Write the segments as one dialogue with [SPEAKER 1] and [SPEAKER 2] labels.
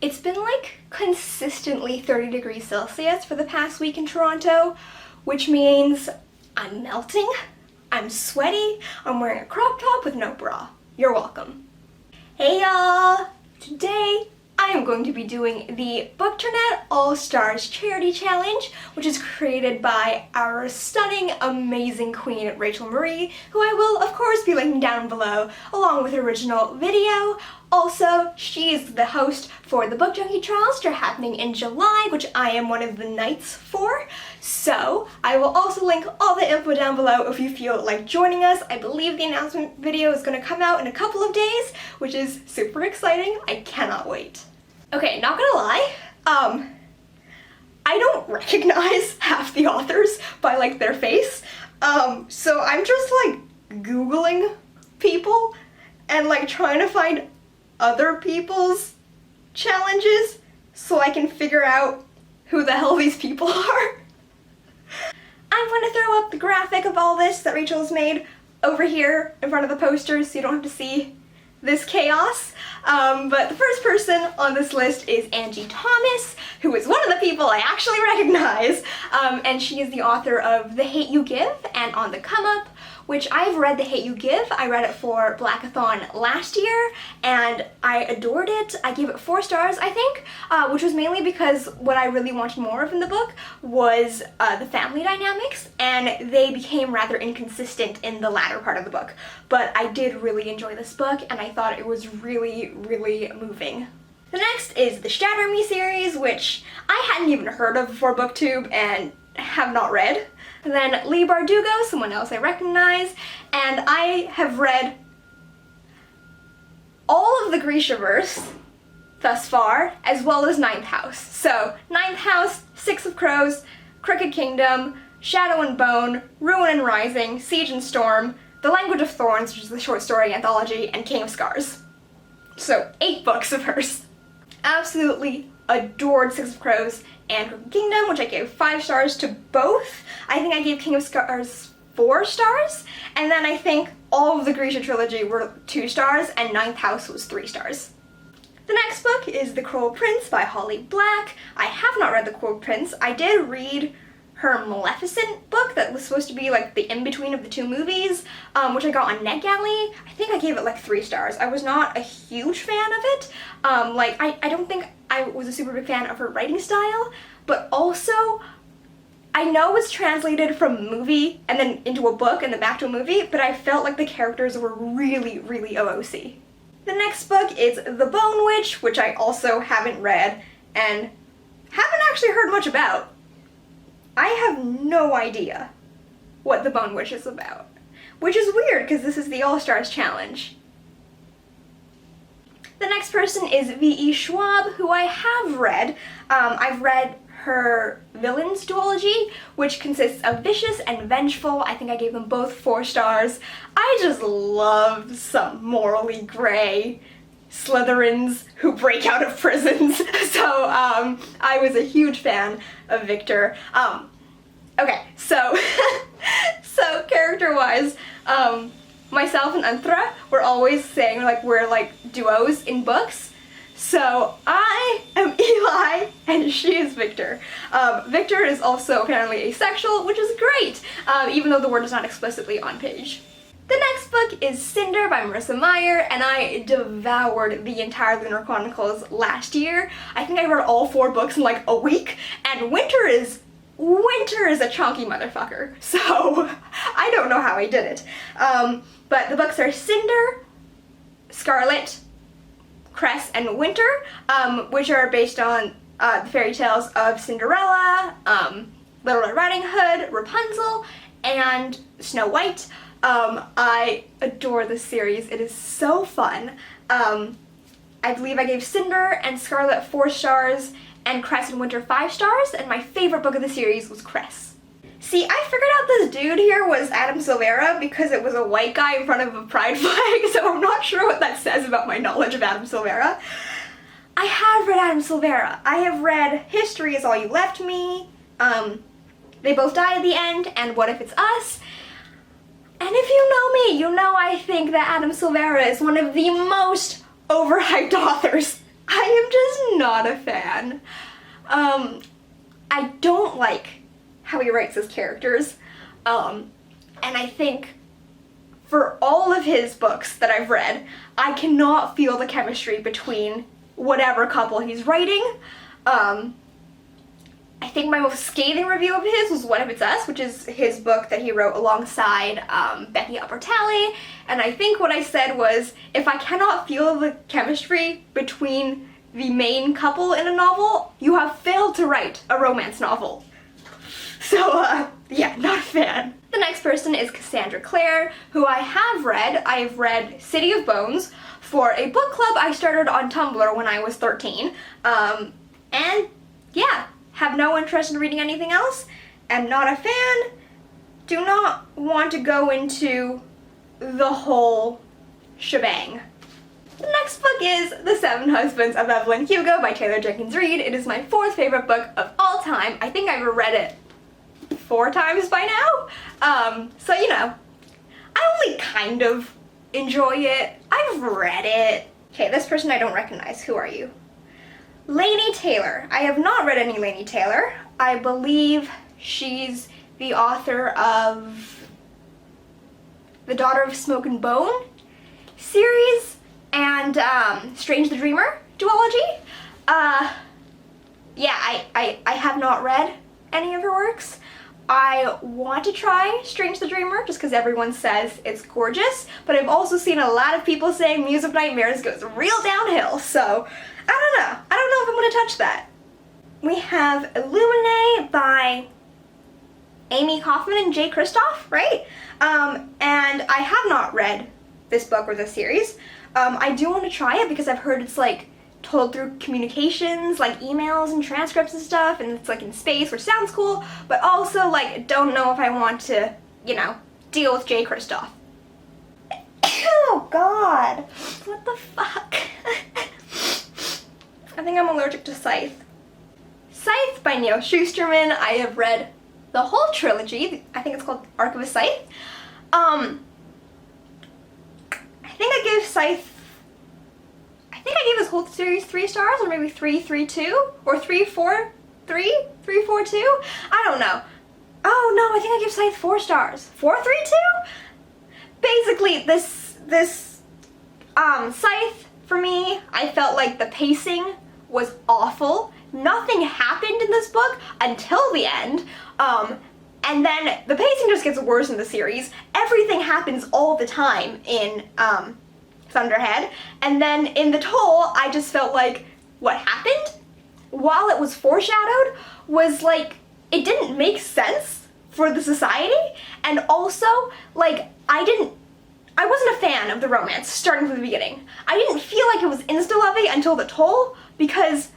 [SPEAKER 1] It's been like consistently 30 degrees Celsius for the past week in Toronto, which means I'm melting, I'm sweaty, I'm wearing a crop top with no bra. You're welcome. Hey y'all! Today I am going to be doing the Bookternet All Stars charity challenge, which is created by our stunning, amazing queen, Rachel Marie, who I will, of course, be linking down below, along with her original video. Also, she is the host for the Book Junkie Trials, which are happening in July, which I am one of the knights for. So, I will also link all the info down below if you feel like joining us. I believe the announcement video is going to come out in a couple of days, which is super exciting. I cannot wait. Okay, not gonna lie, I don't recognize half the authors by, like, their face, so I'm just, like, Googling people and, like, trying to find other people's challenges so I can figure out who the hell these people are. I'm going to throw up the graphic of all this that Rachel has made over here in front of the posters so you don't have to see this chaos. But the first person on this list is Angie Thomas, who is one of the people I actually recognize, and she is the author of The Hate U Give and On the Come Up, which I've read The Hate U Give. I read it for Blackathon last year, and I adored it. I gave it 4 stars, I think, which was mainly because what I really wanted more of in the book was the family dynamics, and they became rather inconsistent in the latter part of the book. But I did really enjoy this book, and I thought it was really, really moving. The next is the Shatter Me series, which I hadn't even heard of before BookTube and have not read. And then Leigh Bardugo, someone else I recognize, and I have read all of the Grishaverse thus far, as well as Ninth House. So, Ninth House, Six of Crows, Crooked Kingdom, Shadow and Bone, Ruin and Rising, Siege and Storm, The Language of Thorns, which is the short story anthology, and King of Scars. So, 8 books of hers. Absolutely adored Six of Crows and Crooked Kingdom, which I gave 5 stars to both. I think I gave King of Scars 4 stars, and then I think all of the Grisha trilogy were 2 stars, and Ninth House was 3 stars. The next book is The Cruel Prince by Holly Black. I have not read The Cruel Prince. I did read her Maleficent book that was supposed to be like the in-between of the 2 movies, which I got on NetGalley. I think I gave it like 3 stars. I was not a huge fan of it. I don't think I was a super big fan of her writing style, but also I know it's translated from movie and then into a book and then back to a movie, but I felt like the characters were really, really OOC. The next book is The Bone Witch, which I also haven't read and haven't actually heard much about. I have no idea what The Bone Witch is about, which is weird because this is the All Stars challenge. The next person is V.E. Schwab, who I have read. I've read her Villains duology, which consists of Vicious and Vengeful. I think I gave them both 4 stars. I just love some morally gray Slytherins who break out of prisons. So I was a huge fan of Victor. Okay, so so character-wise, myself and Antra were always saying like we're like duos in books. So I am Eli and she is Victor. Victor is also apparently asexual, which is great, even though the word is not explicitly on page. The next book is Cinder by Marissa Meyer, and I devoured the entire Lunar Chronicles last year. I think I read all 4 books in like a week, and Winter is a chunky motherfucker, so I don't know how I did it. But the books are Cinder, Scarlet, Cress, and Winter, which are based on the fairy tales of Cinderella, Little Red Riding Hood, Rapunzel, and Snow White. I adore this series. It is so fun. I believe I gave Cinder and Scarlet 4 stars, and Cress and Winter 5 stars, and my favorite book of the series was Cress. See, I figured out this dude here was Adam Silvera because it was a white guy in front of a pride flag, so I'm not sure what that says about my knowledge of Adam Silvera. I have read Adam Silvera. I have read History Is All You Left Me, They Both Die at the End, and What If It's Us. And if you know me, you know I think that Adam Silvera is one of the most overhyped authors. I am just not a fan. I don't like how he writes his characters, and I think for all of his books that I've read, I cannot feel the chemistry between whatever couple he's writing. I think my most scathing review of his was What If It's Us, which is his book that he wrote alongside Becky Albertalli, and I think what I said was, if I cannot feel the chemistry between the main couple in a novel, you have failed to write a romance novel. So, yeah, not a fan. The next person is Cassandra Clare, who I have read. I've read City of Bones for a book club I started on Tumblr when I was 13, and yeah, have no interest in reading anything else, am not a fan, do not want to go into the whole shebang. The next book is The Seven Husbands of Evelyn Hugo by Taylor Jenkins Reid. It is my 4th favorite book of all time. I think I've read it 4 times by now. So, you know, I only kind of enjoy it. I've read it. Okay, this person I don't recognize. Who are you? Laini Taylor. I have not read any Laini Taylor. I believe she's the author of the Daughter of Smoke and Bone series and Strange the Dreamer duology. Yeah, I have not read any of her works. I want to try Strange the Dreamer just because everyone says it's gorgeous, but I've also seen a lot of people saying Muse of Nightmares goes real downhill, so I don't know. I don't know if I'm going to touch that. We have Illuminae by Amie Kaufman and Jay Kristoff, right? And I have not read this book or this series. I do want to try it because I've heard it's like told through communications, like emails and transcripts and stuff, and it's like in space, which sounds cool, but also like don't know if I want to, you know, deal with Jay Kristoff. Oh god, what the fuck? I think I'm allergic to Scythe. Scythe by Neil Shusterman. I have read the whole trilogy. I think it's called Arc of a Scythe. I think I gave Scythe, I think I gave this whole series 3 stars, or maybe 3.32, or 3.43, 3.42. I don't know. Oh no, I think I gave Scythe 4 stars. 4.32? Basically, this Scythe, for me, I felt like the pacing was awful. Nothing happened in this book until the end, and then the pacing just gets worse in the series. Everything happens all the time in Thunderhead, and then in The Toll, I just felt like what happened, while it was foreshadowed, was like, it didn't make sense for the society, and also, like, I wasn't a fan of the romance starting from the beginning. I didn't feel like it was insta-lovey until The Toll, because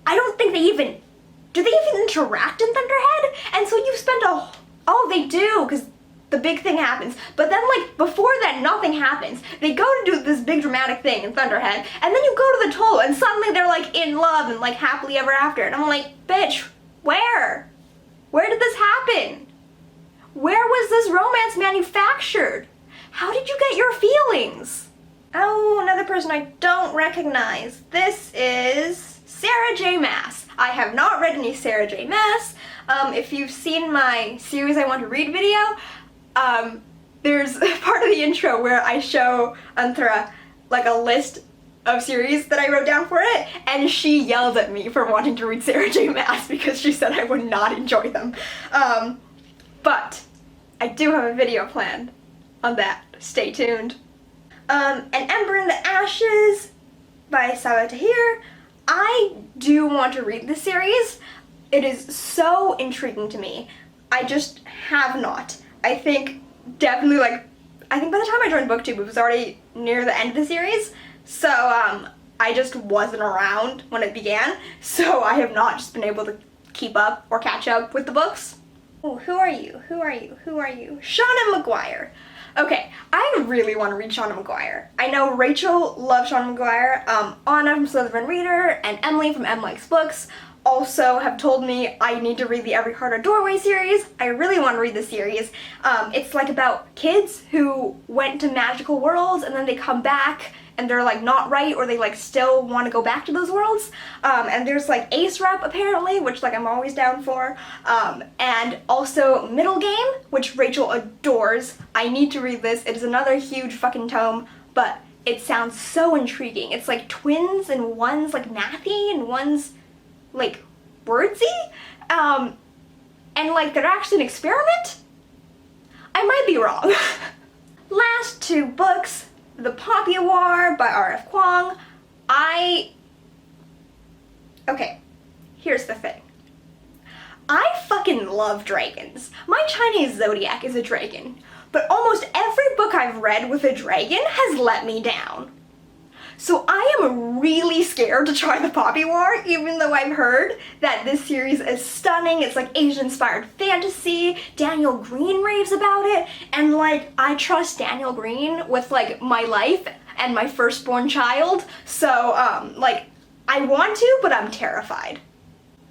[SPEAKER 1] I don't think do they even interact in Thunderhead? And so you spend oh, they do, because the big thing happens. But then, like, before that, nothing happens. They go to do this big dramatic thing in Thunderhead, and then you go to The Toll, and suddenly they're, like, in love and, like, happily ever after. And I'm like, bitch, where? Where did this happen? Where was this romance manufactured? How did you get your feelings? Oh, another person I don't recognize. This is Sarah J. Maas. I have not read any Sarah J. Maas. If you've seen my series I Want to Read video, there's a part of the intro where I show Anthra like a list of series that I wrote down for it, and she yelled at me for wanting to read Sarah J. Maas because she said I would not enjoy them. But I do have a video planned on that. Stay tuned. An Ember in the Ashes by Sawa Tahir. I do want to read this series. It is so intriguing to me. I just have not. I think definitely, like, I think by the time I joined BookTube, it was already near the end of the series, so I just wasn't around when it began, so I have not just been able to keep up or catch up with the books. Oh, who are you? Who are you? Who are you? Shauna Maguire. Okay, I really want to read Shauna Maguire. I know Rachel loves Shauna Maguire. Anna from Slytherin Reader and Emily from Em Likes Books also have told me I need to read the Every Heart a Doorway series. I really want to read this series. It's like about kids who went to magical worlds and then they come back and they're like not right, or they like still want to go back to those worlds. And there's like Ace Rep apparently, which like I'm always down for. And also Middle Game, which Rachel adores. I need to read this. It is another huge fucking tome, but it sounds so intriguing. It's like twins, and one's like mathy and one's like wordsy. And like they're actually an experiment? I might be wrong. Last two books, The Poppy War by R.F. Kuang. Okay, here's the thing. I fucking love dragons. My Chinese zodiac is a dragon, but almost every book I've read with a dragon has let me down. So I am really scared to try The Poppy War, even though I've heard that this series is stunning. It's like Asian-inspired fantasy. Daniel Green raves about it, and like I trust Daniel Green with like my life and my firstborn child. So like I want to, but I'm terrified.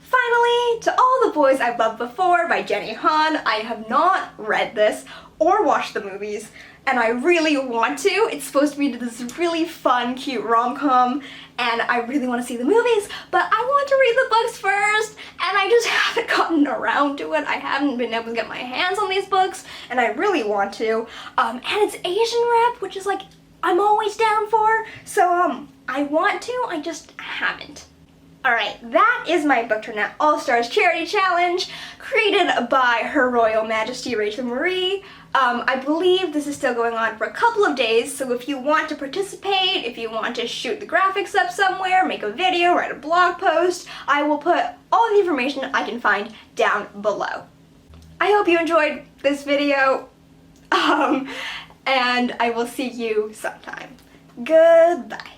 [SPEAKER 1] Finally, To All the Boys I've Loved Before by Jenny Han. I have not read this or watched the movies, and I really want to. It's supposed to be this really fun, cute rom-com, and I really want to see the movies, but I want to read the books first, and I just haven't gotten around to it. I haven't been able to get my hands on these books, and I really want to. And it's Asian rep, which is like, I'm always down for, so I want to, I just haven't. Alright, that is my Bookternet All Stars Charity Challenge, created by Her Royal Majesty Rachel Marie. I believe this is still going on for a couple of days, so if you want to participate, if you want to shoot the graphics up somewhere, make a video, write a blog post, I will put all the information I can find down below. I hope you enjoyed this video, and I will see you sometime. Goodbye.